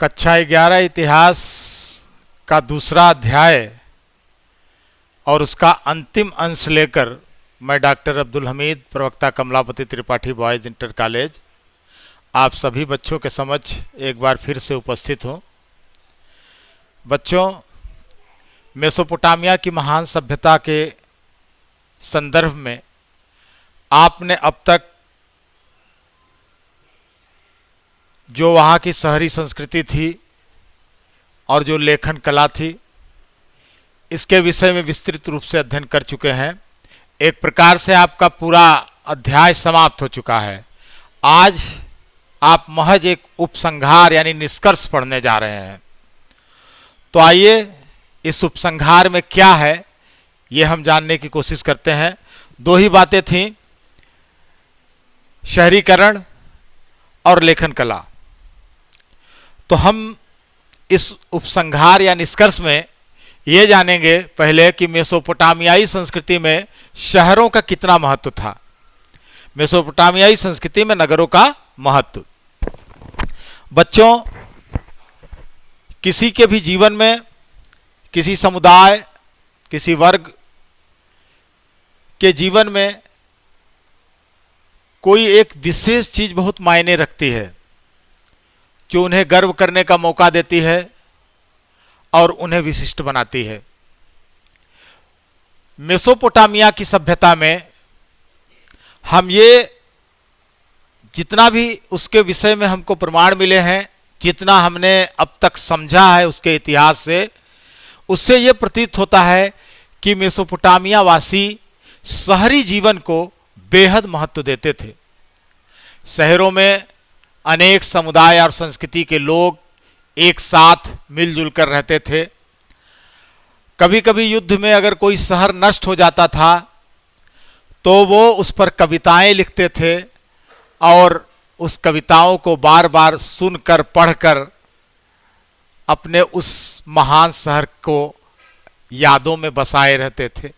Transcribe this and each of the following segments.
कक्षा 11 इतिहास का दूसरा अध्याय और उसका अंतिम अंश लेकर मैं डॉक्टर अब्दुल हमीद, प्रवक्ता Kamlapati Tripathi boys inter college, आप सभी बच्चों के समक्ष एक बार फिर से उपस्थित हूँ। बच्चों, मेसोपोटामिया की महान सभ्यता के संदर्भ में आपने अब तक जो वहाँ की शहरी संस्कृति थी और जो लेखन कला थी, इसके विषय में विस्तृत रूप से अध्ययन कर चुके हैं। एक प्रकार से आपका पूरा अध्याय समाप्त हो चुका है। आज आप महज एक उपसंहार यानी निष्कर्ष पढ़ने जा रहे हैं। तो आइए इस उपसंहार में क्या है ये हम जानने की कोशिश करते हैं। दो ही बातें थीं, शहरीकरण और लेखन कला। तो हम इस उपसंहार या निष्कर्ष में ये जानेंगे पहले कि मेसोपोटामियाई संस्कृति में शहरों का कितना महत्व था। मेसोपोटामियाई संस्कृति में नगरों का महत्व। बच्चों, किसी के भी जीवन में, किसी समुदाय, किसी वर्ग के जीवन में कोई एक विशेष चीज बहुत मायने रखती है जो उन्हें गर्व करने का मौका देती है और उन्हें विशिष्ट बनाती है। मेसोपोटामिया की सभ्यता में हम ये जितना भी उसके विषय में हमको प्रमाण मिले हैं, जितना हमने अब तक समझा है उसके इतिहास से, उससे ये प्रतीत होता है कि मेसोपोटामिया वासी शहरी जीवन को बेहद महत्व देते थे। शहरों में अनेक समुदाय और संस्कृति के लोग एक साथ मिलजुल कर रहते थे। कभी कभी युद्ध में अगर कोई शहर नष्ट हो जाता था तो वो उस पर कविताएं लिखते थे और उस कविताओं को बार बार सुनकर पढ़कर अपने उस महान शहर को यादों में बसाए रहते थे।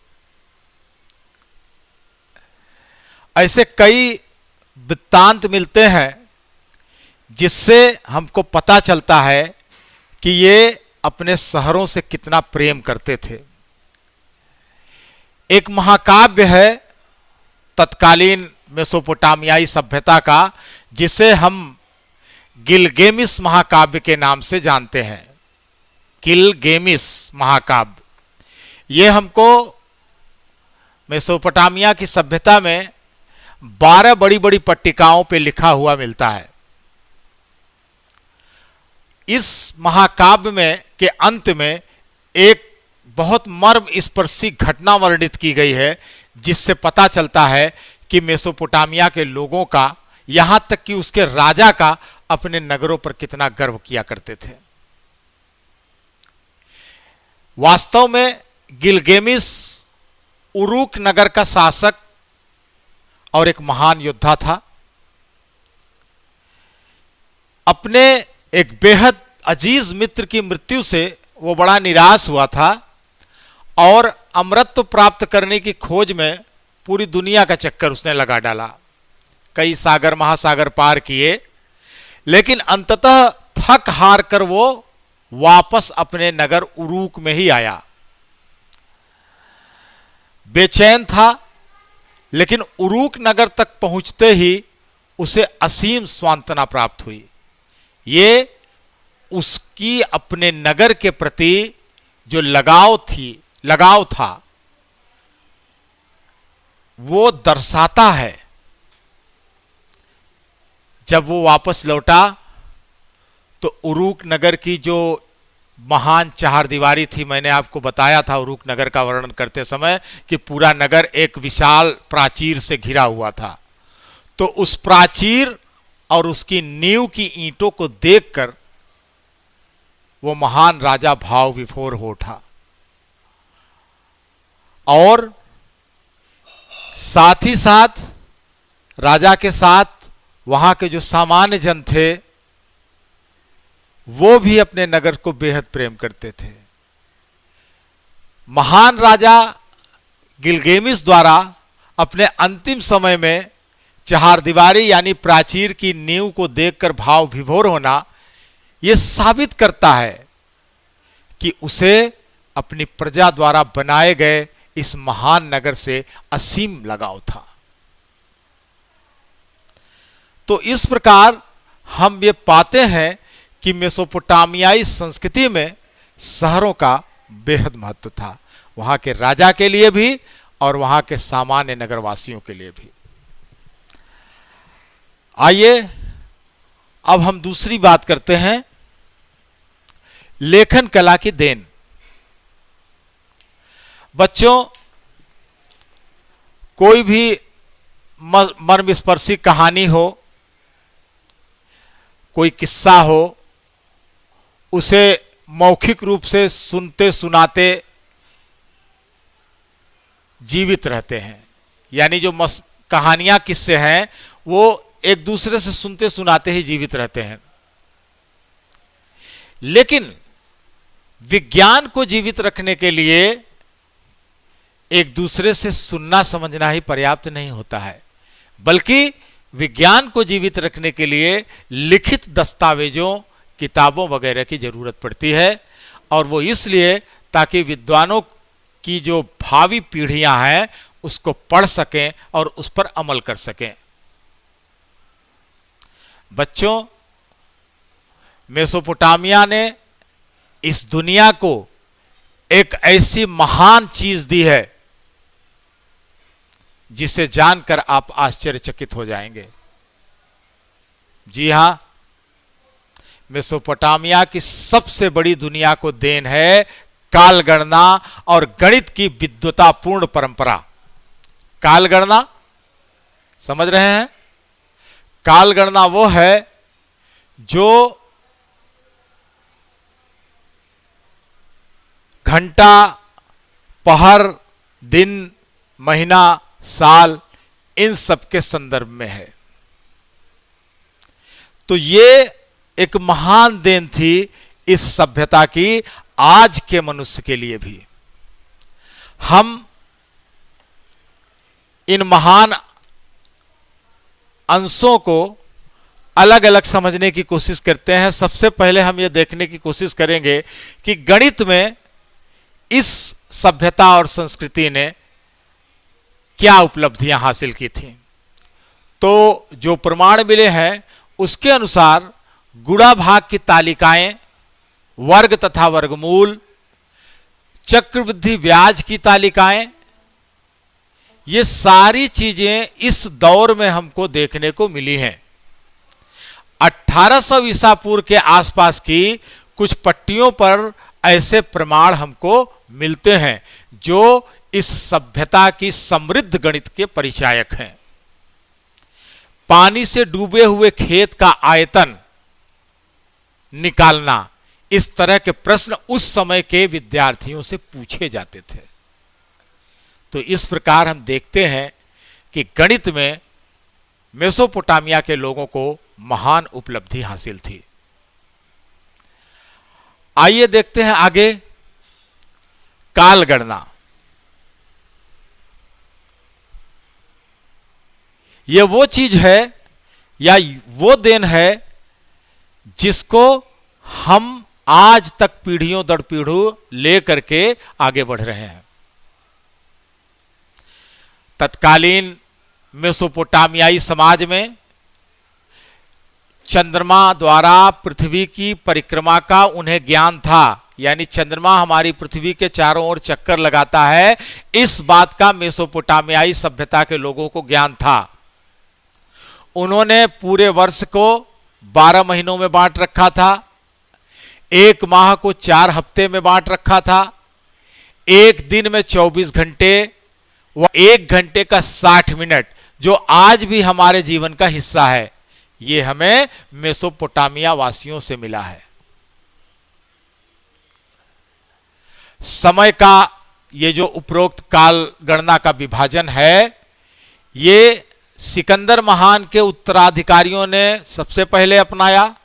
ऐसे कई वृत्तांत मिलते हैं जिससे हमको पता चलता है कि ये अपने शहरों से कितना प्रेम करते थे। एक महाकाव्य है तत्कालीन मेसोपोटामियाई सभ्यता का, जिसे हम गिलगेमिस महाकाव्य के नाम से जानते हैं। गिलगेमिस महाकाव्य ये हमको मेसोपोटामिया की सभ्यता में 12 बड़ी बड़ी पट्टिकाओं पे लिखा हुआ मिलता है। इस महाकाव्य में के अंत में एक बहुत मर्म स्पर्शी घटना वर्णित की गई है, जिससे पता चलता है कि मेसोपोटामिया के लोगों का, यहां तक कि उसके राजा का, अपने नगरों पर कितना गर्व किया करते थे। वास्तव में गिलगेमिस उरूक नगर का शासक और एक महान योद्धा था। अपने एक बेहद अजीज मित्र की मृत्यु से वो बड़ा निराश हुआ था और अमरत्व प्राप्त करने की खोज में पूरी दुनिया का चक्कर उसने लगा डाला। कई सागर महासागर पार किए, लेकिन अंततः थक हार कर वो वापस अपने नगर उरूक में ही आया। बेचैन था, लेकिन उरूक नगर तक पहुंचते ही उसे असीम सांत्वना प्राप्त हुई। ये उसकी अपने नगर के प्रति जो लगाव था वो दर्शाता है। जब वो वापस लौटा तो उरूक नगर की जो महान चहारदीवारी थी, मैंने आपको बताया था उरूक नगर का वर्णन करते समय कि पूरा नगर एक विशाल प्राचीर से घिरा हुआ था। तो उस प्राचीर और उसकी नींव की ईंटों को देखकर वो महान राजा भाव विभोर हो उठा और साथ ही साथ राजा के साथ वहां के जो सामान्य जन थे वो भी अपने नगर को बेहद प्रेम करते थे। महान राजा गिलगेमिस द्वारा अपने अंतिम समय में चहारदीवारी यानी प्राचीर की नींव को देखकर भाव विभोर होना, यह साबित करता है कि उसे अपनी प्रजा द्वारा बनाए गए इस महान नगर से असीम लगाव था। तो इस प्रकार हम ये पाते हैं कि मेसोपोटामियाई संस्कृति में शहरों का बेहद महत्व था, वहां के राजा के लिए भी और वहां के सामान्य नगरवासियों के लिए भी। आइए अब हम दूसरी बात करते हैं, लेखन कला की देन। बच्चों, कोई भी मर्मस्पर्शी कहानी हो, कोई किस्सा हो, उसे मौखिक रूप से सुनते सुनाते जीवित रहते हैं। यानी जो कहानियां किस्से हैं वो एक दूसरे से सुनते सुनाते ही जीवित रहते हैं। लेकिन विज्ञान को जीवित रखने के लिए एक दूसरे से सुनना समझना ही पर्याप्त नहीं होता है, बल्कि विज्ञान को जीवित रखने के लिए लिखित दस्तावेजों, किताबों वगैरह की जरूरत पड़ती है। और वो इसलिए ताकि विद्वानों की जो भावी पीढ़ियां हैं उसको पढ़ सकें और उस पर अमल कर सकें। बच्चों, मेसोपोटामिया ने इस दुनिया को एक ऐसी महान चीज दी है जिसे जानकर आप आश्चर्यचकित हो जाएंगे। जी हां, मेसोपोटामिया की सबसे बड़ी दुनिया को देन है काल गणना और गणित की विद्वतापूर्ण परंपरा। काल गणना समझ रहे हैं? काल गणना वो है जो घंटा, पहर, दिन, महीना, साल, इन सब के संदर्भ में है। तो ये एक महान देन थी इस सभ्यता की आज के मनुष्य के लिए भी। हम इन महान अंशों को अलग अलग समझने की कोशिश करते हैं। सबसे पहले हम यह देखने की कोशिश करेंगे कि गणित में इस सभ्यता और संस्कृति ने क्या उपलब्धियां हासिल की थी। तो जो प्रमाण मिले हैं उसके अनुसार गुणा भाग की तालिकाएं, वर्ग तथा वर्गमूल, चक्रवृद्धि ब्याज की तालिकाएं, ये सारी चीजें इस दौर में हमको देखने को मिली हैं। 1800 ईसा पूर्व के आसपास की कुछ पट्टियों पर ऐसे प्रमाण हमको मिलते हैं जो इस सभ्यता की समृद्ध गणित के परिचायक हैं। पानी से डूबे हुए खेत का आयतन निकालना, इस तरह के प्रश्न उस समय के विद्यार्थियों से पूछे जाते थे। तो इस प्रकार हम देखते हैं कि गणित में मेसोपोटामिया के लोगों को महान उपलब्धि हासिल थी। आइए देखते हैं आगे काल गणना। यह वो चीज है या वो देन है जिसको हम आज तक पीढ़ियों दर पीढ़ियों लेकर के आगे बढ़ रहे हैं। तत्कालीन मेसोपोटामियाई समाज में चंद्रमा द्वारा पृथ्वी की परिक्रमा का उन्हें ज्ञान था। यानी चंद्रमा हमारी पृथ्वी के चारों ओर चक्कर लगाता है, इस बात का मेसोपोटामियाई सभ्यता के लोगों को ज्ञान था। उन्होंने पूरे वर्ष को 12 महीनों में बांट रखा था, एक माह को 4 हफ्ते में बांट रखा था, एक दिन में 24 घंटे व 1 घंटे का 60 मिनट, जो आज भी हमारे जीवन का हिस्सा है, ये हमें मेसोपोटामिया वासियों से मिला है। समय का ये जो उपरोक्त काल गणना का विभाजन है, ये सिकंदर महान के उत्तराधिकारियों ने सबसे पहले अपनाया।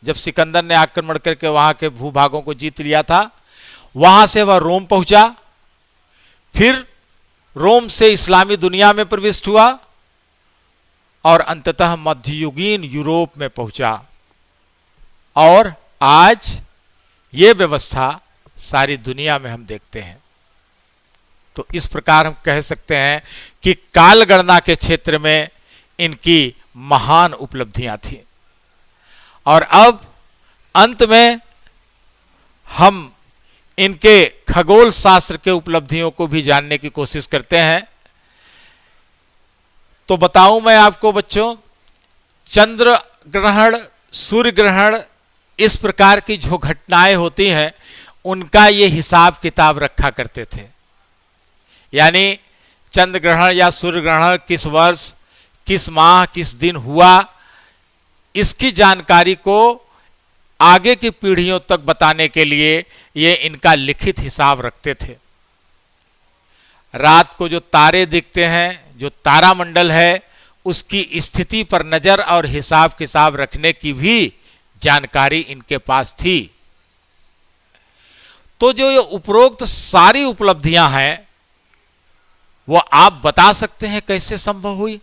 जब सिकंदर ने आक्रमण करके वहां के भूभागों को जीत लिया था, वहां से वह रोम पहुंचा, फिर रोम से इस्लामी दुनिया में प्रविष्ट हुआ और अंततः मध्ययुगीन यूरोप में पहुंचा और आज ये व्यवस्था सारी दुनिया में हम देखते हैं। तो इस प्रकार हम कह सकते हैं कि काल गणना के क्षेत्र में इनकी महान उपलब्धियां थी। और अब अंत में हम इनके खगोल शास्त्र के उपलब्धियों को भी जानने की कोशिश करते हैं। तो बताऊं मैं आपको बच्चों, चंद्र ग्रहण, सूर्य ग्रहण, इस प्रकार की जो घटनाएं होती हैं उनका ये हिसाब किताब रखा करते थे। यानी चंद्र ग्रहण या सूर्य ग्रहण किस वर्ष, किस माह, किस दिन हुआ, इसकी जानकारी को आगे की पीढ़ियों तक बताने के लिए ये इनका लिखित हिसाब रखते थे। रात को जो तारे दिखते हैं, जो तारामंडल है, उसकी स्थिति पर नजर और हिसाब किताब रखने की भी जानकारी इनके पास थी। तो जो ये उपरोक्त सारी उपलब्धियां हैं वो आप बता सकते हैं कैसे संभव हुई,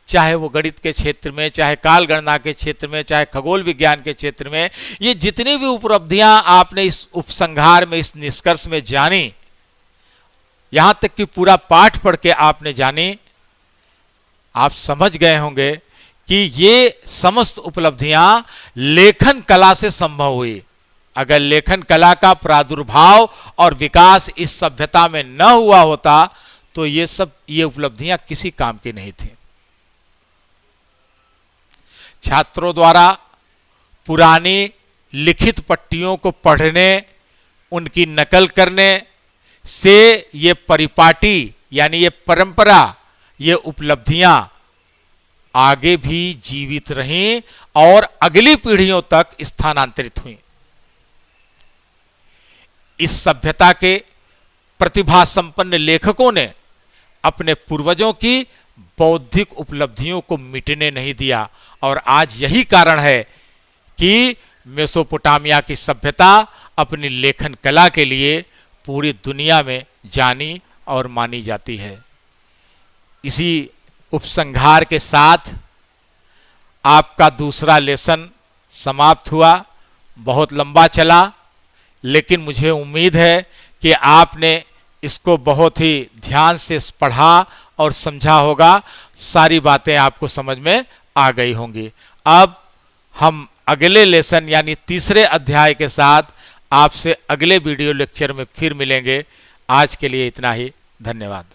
चाहे वो गणित के क्षेत्र में, चाहे काल गणना के क्षेत्र में, चाहे खगोल विज्ञान के क्षेत्र में। ये जितनी भी उपलब्धियां आपने इस उपसंहार में, इस निष्कर्ष में जानी, यहां तक कि पूरा पाठ पढ़ के आपने जानी, आप समझ गए होंगे कि ये समस्त उपलब्धियां लेखन कला से संभव हुई। अगर लेखन कला का प्रादुर्भाव और विकास इस सभ्यता में न हुआ होता तो ये उपलब्धियां किसी काम की नहीं थी। छात्रों द्वारा पुरानी लिखित पट्टियों को पढ़ने, उनकी नकल करने से ये परिपाटी यानी ये परंपरा, ये उपलब्धियां आगे भी जीवित रहीं और अगली पीढ़ियों तक स्थानांतरित हुई। इस सभ्यता के प्रतिभा संपन्न लेखकों ने अपने पूर्वजों की बौद्धिक उपलब्धियों को मिटने नहीं दिया और आज यही कारण है कि मेसोपोटामिया की सभ्यता अपनी लेखन कला के लिए पूरी दुनिया में जानी और मानी जाती है। इसी उपसंहार के साथ आपका दूसरा लेसन समाप्त हुआ। बहुत लंबा चला, लेकिन मुझे उम्मीद है कि आपने इसको बहुत ही ध्यान से पढ़ा और समझा होगा। सारी बातें आपको समझ में आ गई होंगी। अब हम अगले लेसन यानी तीसरे अध्याय के साथ आपसे अगले वीडियो लेक्चर में फिर मिलेंगे। आज के लिए इतना ही। धन्यवाद।